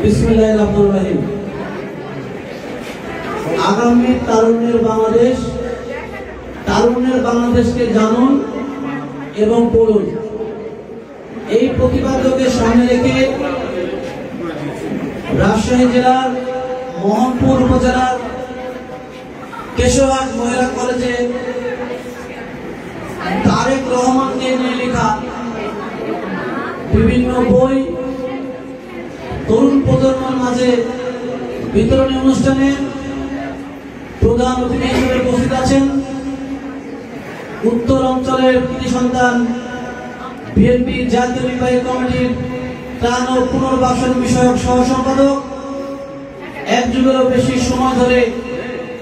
बिस्मिल्लाहिर्रहमानिर्रहीम। आगामी तारुण्যের বাংলাদেশ, তারুণ্যের বাংলাদেশকে জানুন এবং পড়ুন। এই প্রতিপাদ্যকে সামনে রেখে রাজশাহী জেলার মোহনপুর উপজেলার কেশরহাট মহিলা কলেজে তারেক রহমানকে নিয়ে লেখা বিভিন্ন বই তরুণ প্রজন্মের মাঝে বিতরণী অনুষ্ঠানে প্রধান অতিথি হিসেবে উপস্থিত আছেন উত্তর অঞ্চলের কৃতি সন্তান বিএনপি জাতীয় নির্বাহী কমিটির ত্রাণ ও পুনর্বাসন বিষয়ক সহ সম্পাদক, এক যুগেরও বেশি সময় ধরে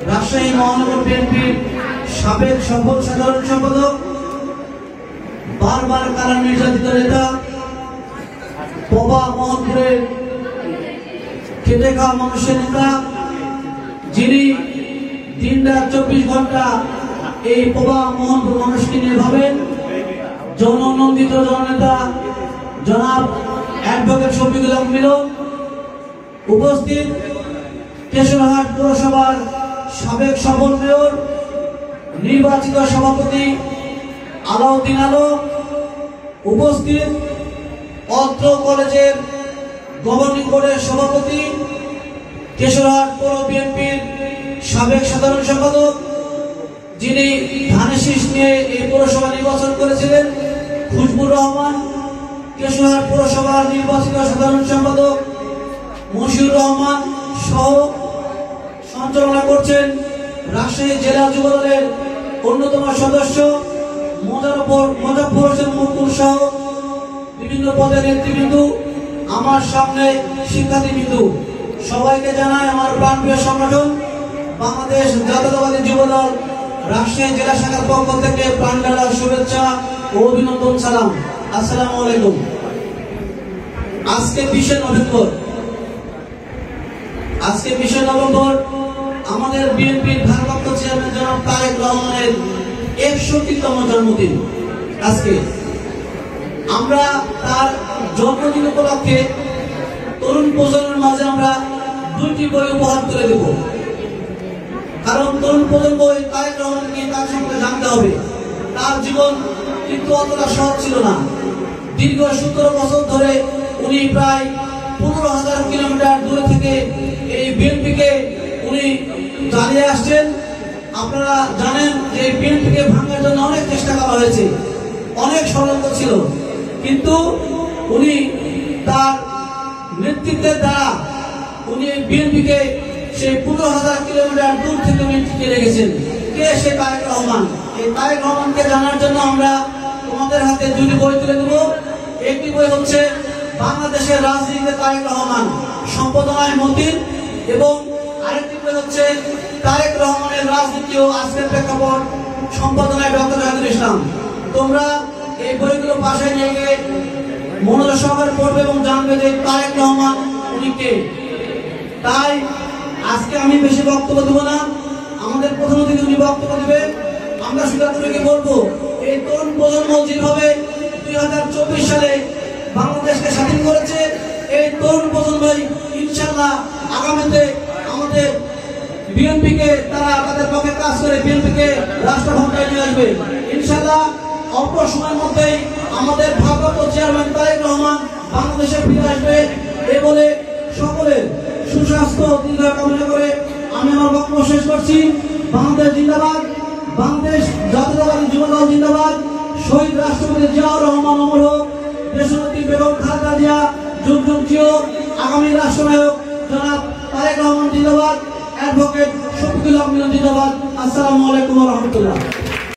রাজশাহী মহানগর বিএনপির সাবেক সফল সাধারণ সম্পাদক, বারবার কারা নির্যাতিত নেতা, পবা মোহনপুরের খেটে খাওয়া মানুষের নেতা, যিনি দিনরাত 24 ঘন্টা এই পবা মোহনপুর মানুষকে নিয়ে ভাবেন, জননন্দিত জননেতা জনাব অ্যাডভোকেট শফিকুল হক মিলন, উপস্থিত কেশরহাট পৌরসভার সাবেক সফল মেয়র, নির্বাচিত সভাপতি আলাউদ্দিন আলম, উপস্থিত অত্র কলেজের গভর্নিং বোর্ডের সভাপতি, কেশরহাট পৌর বিএনপির সাবেক সাধারণ সম্পাদক, যিনি ধানের শীষ নিয়ে এই পৌরসভা নির্বাচন করেছিলেন, খুশবুর রহমান, কেশরহাট পৌরসভার নির্বাচিত সাধারণ সম্পাদক মশিউর রহমান সহ সঞ্চালনা করছেন রাজশাহী জেলা যুব দলের অন্যতম সদস্য মোজাফফর হোসেন মুকুল সহ বিভিন্ন পদের নেতৃবৃন্দ, আমার সামনে শিক্ষার্থীবৃন্দ, সবাইকে জানাই আমার প্রাণপ্রিয় সংগঠন বাংলাদেশ জাতীয়তাবাদী যুব দল রাজশাহী জেলা শাখার পক্ষ থেকে প্রাণ ঢালা শুভেচ্ছা ও অভিনন্দন সালাম। আসসালামু আলাইকুম। আজকে 20 নভেম্বর আমাদের বিএনপির ভারপ্রাপ্ত চেয়ারম্যান জনাব তারেক রহমানের 61তম জন্মদিন। আজকে আমরা তার জন্মদিন উপলক্ষে তরুণ প্রজন্মের মাঝে আমরা 2টি বই উপহার তুলে দেব, কারণ তরুণ প্রজন্ম তারেক রহমানকে তার সঙ্গে জানতে হবে। তার জীবন কিন্তু অতটা সহজ ছিল না। দীর্ঘ 17 বছর ধরে উনি প্রায় 15,000 কিলোমিটার দূরে থেকে এই বিএনপিকে উনি চালিয়ে আসছেন। আপনারা জানেন যে বিএনপিকে ভাঙার জন্য অনেক চেষ্টা করা হয়েছে, অনেক ষড়যন্ত্র ছিল, কিন্তু উনি তার নেতৃত্বের দ্বারা উনি বিএনপিকে সেই 15,000 কিলোমিটার দূর থেকে উনি টিকে রেখেছেন। কে সে তারেক রহমান? এই তারেক রহমানকে জানার জন্য আমরা তোমাদের হাতে 2টি বই তুলে দেব। একটি বই হচ্ছে বাংলাদেশের রাজনীতিতে তারেক রহমান, সম্পাদনায় মতিন, এবং আরেকটি বই হচ্ছে তারেক রহমানের রাজনীতি ও আজকের প্রেক্ষাপট, সম্পাদনায় ডক্টর জাহিদুল ইসলাম। তোমরা এই বইগুলো পাশে নিয়ে গিয়ে মনোযোগ সহকারে পড়বে এবং জানবে যে তারেক রহমান উনি কে। তাই আজকে আমি বেশি বক্তব্য দেব না, আমাদের প্রথম অতিথি উনি বক্তব্য দেবে। আমরা শুধু বলবো এই তরুণ প্রজন্ম যেভাবে 2024 সালে বাংলাদেশকে স্বাধীন করেছে, এই তরুণ প্রজন্মই ইনশাআল্লাহ আগামীতে আমাদের বিএনপিকে তারা তাদের পক্ষে কাজ করে বিএনপিকে রাষ্ট্র ক্ষমতায় নিয়ে আসবে ইনশাআল্লাহ। অল্প সময়ের মধ্যেই আমাদের ভারপ্রাপ্ত চেয়ারম্যান তারেক রহমান বাংলাদেশে ফিরে আসবে। এ বলে সকলের সুস্বাস্থ্য দীর্ঘায়ু কামনা করে আমি আমার বক্তব্য শেষ করছি। বাংলাদেশ জিন্দাবাদ, বাংলাদেশ জাতীয়তাবাদী যুব দল জিন্দাবাদ, শহীদ রাষ্ট্রপতি জিয়াউর রহমান অমর হোক, দেশনেত্রী বেগম খালেদা জিয়া যুগ যুগ জিও, আগামী রাষ্ট্রনায়ক জনাব তারেক রহমান জিন্দাবাদ, অ্যাডভোকেট শফিকুল হক মিলন জিন্দাবাদ। আসসালামু আলাইকুম ওয়া রাহমাতুল্লাহ।